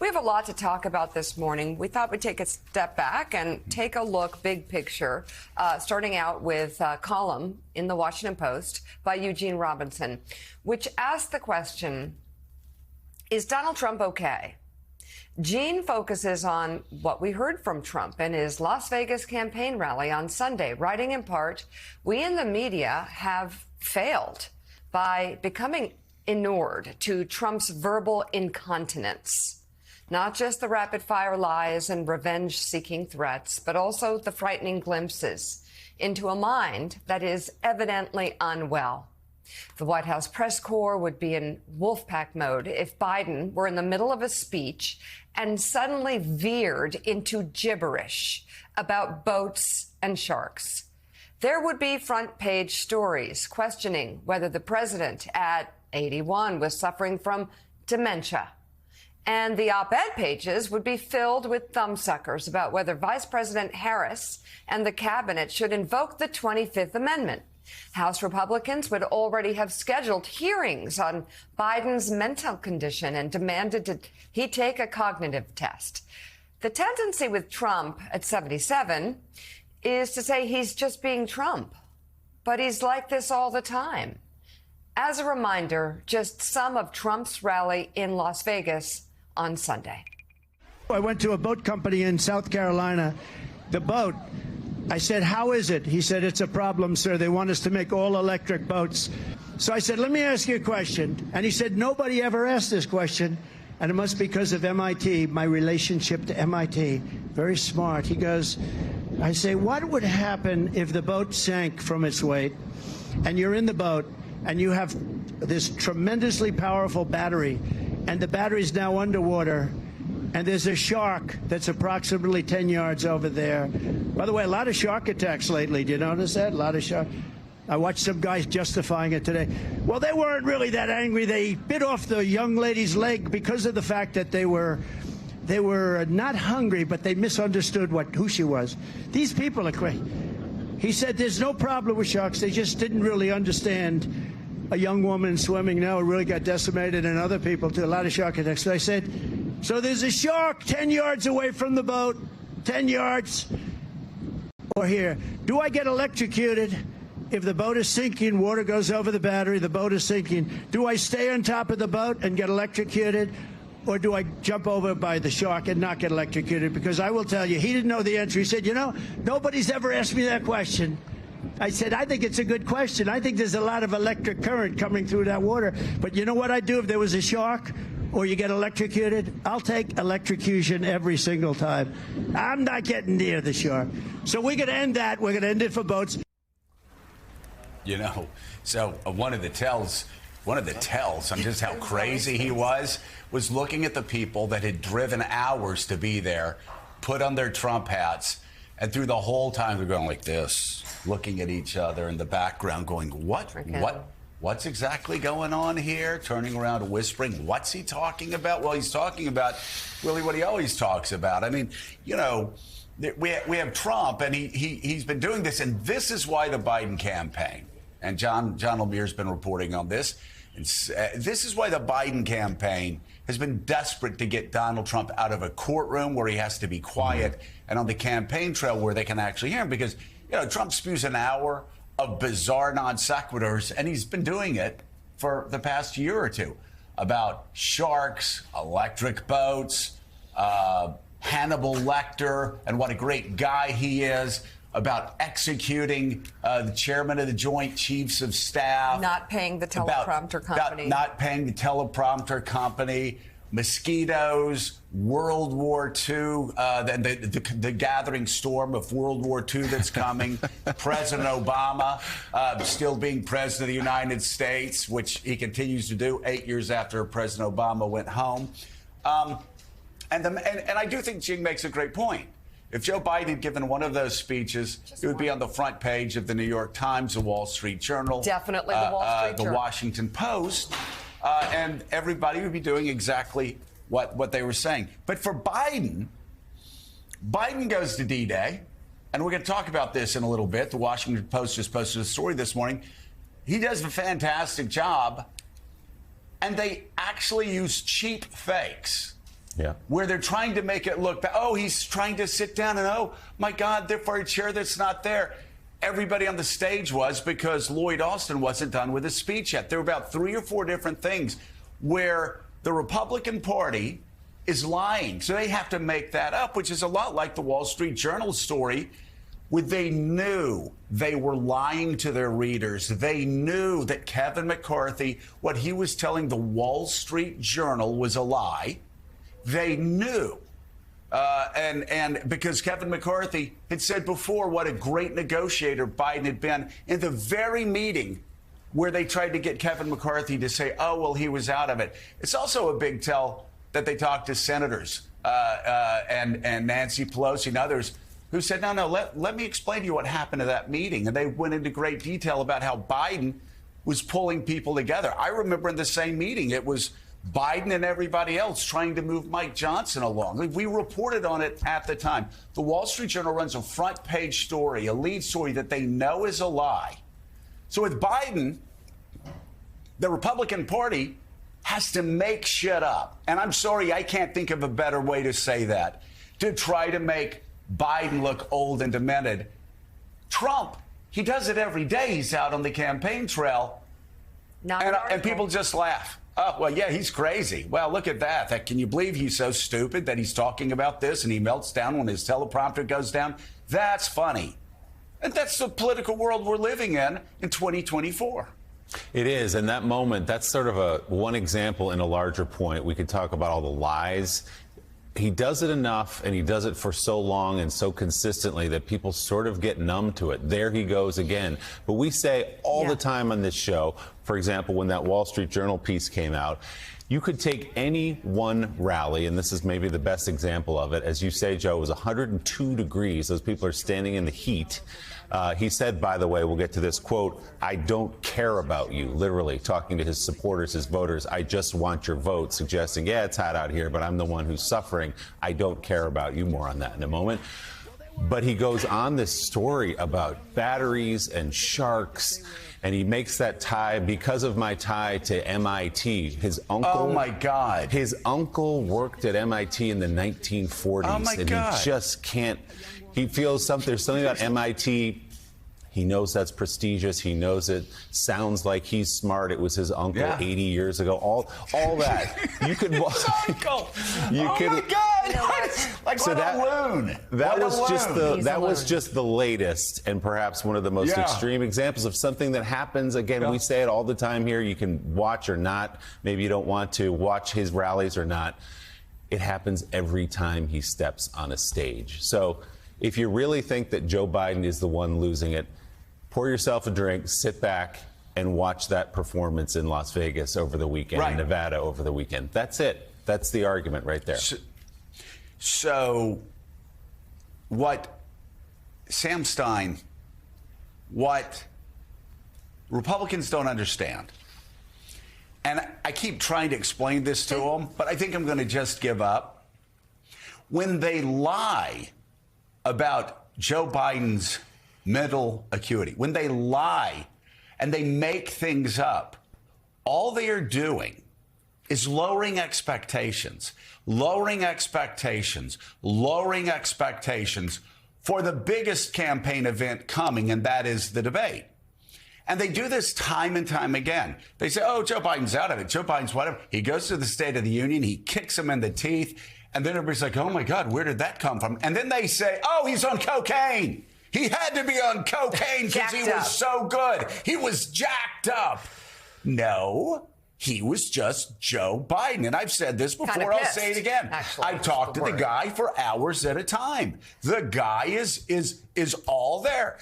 We have a lot to talk about this morning. We thought we'd take a step back and take a look, big picture, starting out with a column in the Washington Post by Eugene Robinson, which asked the question, is Donald Trump okay? Gene focuses on what we heard from Trump in his Las Vegas campaign rally on Sunday, writing in part, we in the media have failed by becoming inured to Trump's verbal incontinence. Not just the rapid-fire lies and revenge-seeking threats, but also the frightening glimpses into a mind that is evidently unwell. The White House press corps would be in wolfpack mode if Biden were in the middle of a speech and suddenly veered into gibberish about boats and sharks. There would be front-page stories questioning whether the president at 81 was suffering from dementia. And the op-ed pages would be filled with thumbsuckers about whether Vice President Harris and the cabinet should invoke the 25th Amendment. House Republicans would already have scheduled hearings on Biden's mental condition and demanded that he take a cognitive test. The tendency with Trump at 77 is to say he's just being Trump, but he's like this all the time. As a reminder, just some of Trump's rally in Las Vegas on Sunday. I went to a boat company in South Carolina. The boat, I said, how is it? He said, it's a problem, sir. They want us to make all electric boats. So I said, let me ask you a question. And he said, nobody ever asked this question. And it must be because of MIT, my relationship to MIT. Very smart. He goes, I say, what would happen if the boat sank from its weight and you're in the boat and you have this tremendously powerful battery and the battery's now underwater and there's a shark that's approximately 10 yards over there. By the way, a lot of shark attacks lately. Do you notice that? A lot of shark. I watched some guys justifying it today. Well, they weren't really that angry. They bit off the young lady's leg because of the fact that they were not hungry, but they misunderstood who she was. These people are crazy. He said there's no problem with sharks. They just didn't really understand a young woman swimming now really got decimated, and other people too, a lot of shark attacks. So I said, so there's a shark 10 yards away from the boat, 10 yards, or here. Do I get electrocuted if the boat is sinking, water goes over the battery, the boat is sinking? Do I stay on top of the boat and get electrocuted? Or do I jump over by the shark and not get electrocuted? Because I will tell you, he didn't know the answer. He said, you know, nobody's ever asked me that question. I said, I think it's a good question. I think there's a lot of electric current coming through that water. But you know what I'd do if there was a shark or you get electrocuted? I'll take electrocution every single time. I'm not getting near the shark. So we're going to end that. We're going to end it for boats. You know, so one of the tells on just how crazy he was looking at the people that had driven hours to be there, put on their Trump hats, and through the whole time they're going like this, looking at each other in the background going, what's exactly going on here? Turning around and whispering, what's he talking about? Well, he's talking about really what he always talks about. I mean, you know, we have Trump, and he's been doing this, and this is why the Biden campaign, and John Lemire's been reporting on this, and this is why the Biden campaign has been desperate to get Donald Trump out of a courtroom where he has to be quiet and on the campaign trail where they can actually hear him, because, you know, Trump spews an hour of bizarre non sequiturs, and he's been doing it for the past year or two about sharks, electric boats, Hannibal Lecter, and what a great guy he is, about executing the chairman of the Joint Chiefs of Staff. Not paying the teleprompter company. Not paying the teleprompter company. Mosquitoes, World War II, the gathering storm of World War II that's coming, President Obama still being president of the United States, which he continues to do 8 years after President Obama went home. And I do think Jing makes a great point. If Joe Biden had given one of those speeches, it would be on the front page of the New York Times, the Wall Street Journal. Definitely the Wall Street Journal. The Washington Post. And everybody would be doing exactly what they were saying. But for Biden goes to D-Day, and we're going to talk about this in a little bit. The Washington Post just posted a story this morning. He does a fantastic job, and they actually use cheap fakes Yeah. Where they're trying to make it look bad. Oh, he's trying to sit down and, oh, my God, they're for a chair that's not there. Everybody on the stage was, because Lloyd Austin wasn't done with his speech yet. There were about 3 or 4 different things where the Republican Party is lying. So they have to make that up, which is a lot like the Wall Street Journal story, where they knew they were lying to their readers. They knew that Kevin McCarthy, what he was telling the Wall Street Journal was a lie. They knew. And because Kevin McCarthy had said before what a great negotiator Biden had been in the very meeting where they tried to get Kevin McCarthy to say, oh, well, he was out of it. It's also a big tell that they talked to senators and Nancy Pelosi and others who said, no, let me explain to you what happened to that meeting. And they went into great detail about how Biden was pulling people together. I remember in the same meeting, it was Biden and everybody else trying to move Mike Johnson along. We reported on it at the time. The Wall Street Journal runs a front page story, a lead story that they know is a lie. So with Biden, the Republican Party has to make shit up. And I'm sorry, I can't think of a better way to say that, to try to make Biden look old and demented. Trump, he does it every day. He's out on the campaign trail. And people just laugh. Oh, well, yeah, he's crazy. Well, look at that. Can you believe he's so stupid that he's talking about this and he melts down when his teleprompter goes down? That's funny. And that's the political world we're living in 2024. It is. And that moment, that's sort of one example in a larger point. We could talk about all the lies. He does it enough, and he does it for so long and so consistently that people sort of get numb to it. There he goes again. But we say all the time on this show, for example, when that Wall Street Journal piece came out, you could take any one rally, and this is maybe the best example of it. As you say, Joe, it was 102 degrees. Those people are standing in the heat. He said, by the way, we'll get to this quote, I don't care about you, literally talking to his supporters, his voters. I just want your vote, suggesting, yeah, it's hot out here, but I'm the one who's suffering. I don't care about you. More on that in a moment. But he goes on this story about batteries and sharks, and he makes that tie because of my tie to MIT. His uncle. Oh, my God. His uncle worked at MIT in the 1940s. Oh, my God. He just can't. He feels there's something about MIT. He knows that's prestigious. He knows it sounds like he's smart. It was his uncle 80 years ago. All that. You could. His uncle. You could, my God. Like so what a loon. That what was a just loon. was just the latest and perhaps one of the most extreme examples of something that happens. Again, we say it all the time here. You can watch or not. Maybe you don't want to watch his rallies or not. It happens every time he steps on a stage. So if you really think that Joe Biden is the one losing it, pour yourself a drink, sit back, and watch that performance in Las Vegas over the weekend, in Nevada over the weekend. That's it. That's the argument right there. So what Sam Stein, what Republicans don't understand, and I keep trying to explain this to them, but I think I'm going to just give up. When they lie about Joe Biden's mental acuity, when they lie and they make things up, all they are doing is lowering expectations for the biggest campaign event coming, and that is the debate. And they do this time and time again. They say, oh, Joe Biden's out of it. Joe Biden's whatever. He goes to the State of the Union. He kicks him in the teeth. And then everybody's like, oh, my God, where did that come from? And then they say, oh, he's on cocaine. He had to be on cocaine because he was so good. He was jacked up. No, he was just Joe Biden. And I've said this before. I'll say it again. Actually, I've talked to the guy for hours at a time. The guy is all there.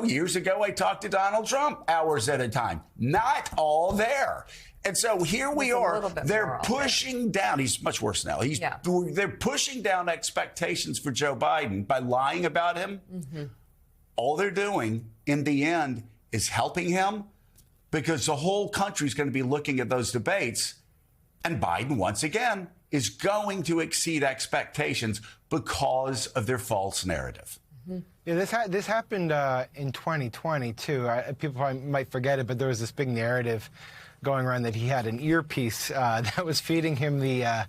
Years ago, I talked to Donald Trump hours at a time. Not all there. And so here we are. They're pushing down. He's much worse now. They're pushing down expectations for Joe Biden by lying about him. Mm-hmm. All they're doing in the end is helping him, because the whole country's going to be looking at those debates. And Biden, once again, is going to exceed expectations because of their false narrative. Mm-hmm. Yeah, this happened in 2020, too. People probably might forget it, but there was this big narrative going around that he had an earpiece that was feeding him the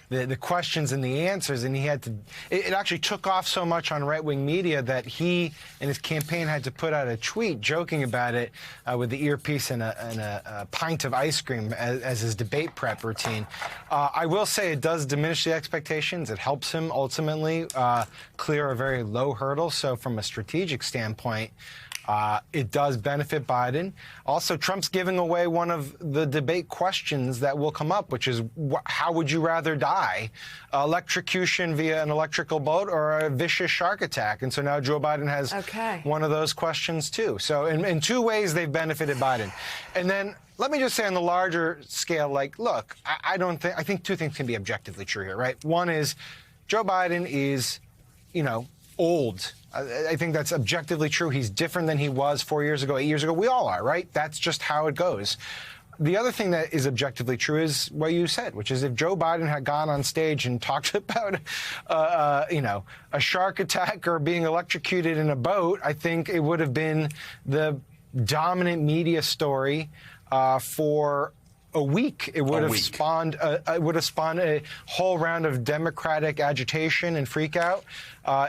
the questions and the answers, and he had to. It actually took off so much on right-wing media that he and his campaign had to put out a tweet joking about it with the earpiece and a pint of ice cream as his debate prep routine. I will say it does diminish the expectations. It helps him ultimately clear a very low hurdle. So from a strategic standpoint, it does benefit Biden. Also, Trump's giving away one of the debate questions that will come up, which is how would you rather die? Electrocution via an electrical boat or a vicious shark attack? And so now Joe Biden has one of those questions, too. So in two ways, they've benefited Biden. And then let me just say on the larger scale, like, look, I think two things can be objectively true here, right? One is Joe Biden is, old. I think that's objectively true. He's different than he was 4 years ago, 8 years ago. We all are, right? That's just how it goes. The other thing that is objectively true is what you said, which is if Joe Biden had gone on stage and talked about, a shark attack or being electrocuted in a boat, I think it would have been the dominant media story for a week. It would have spawned a whole round of Democratic agitation and freakout.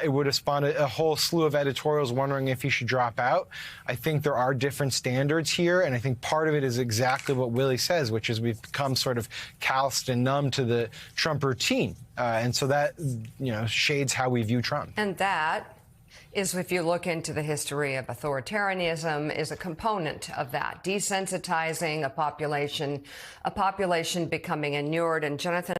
It would have spawned a whole slew of editorials wondering if he should drop out. I think there are different standards here, and I think part of it is exactly what Willie says, which is we've become sort of calloused and numb to the Trump routine, and so that shades how we view Trump. And that is, if you look into the history of authoritarianism, is a component of that, desensitizing a population becoming inured. And Jonathan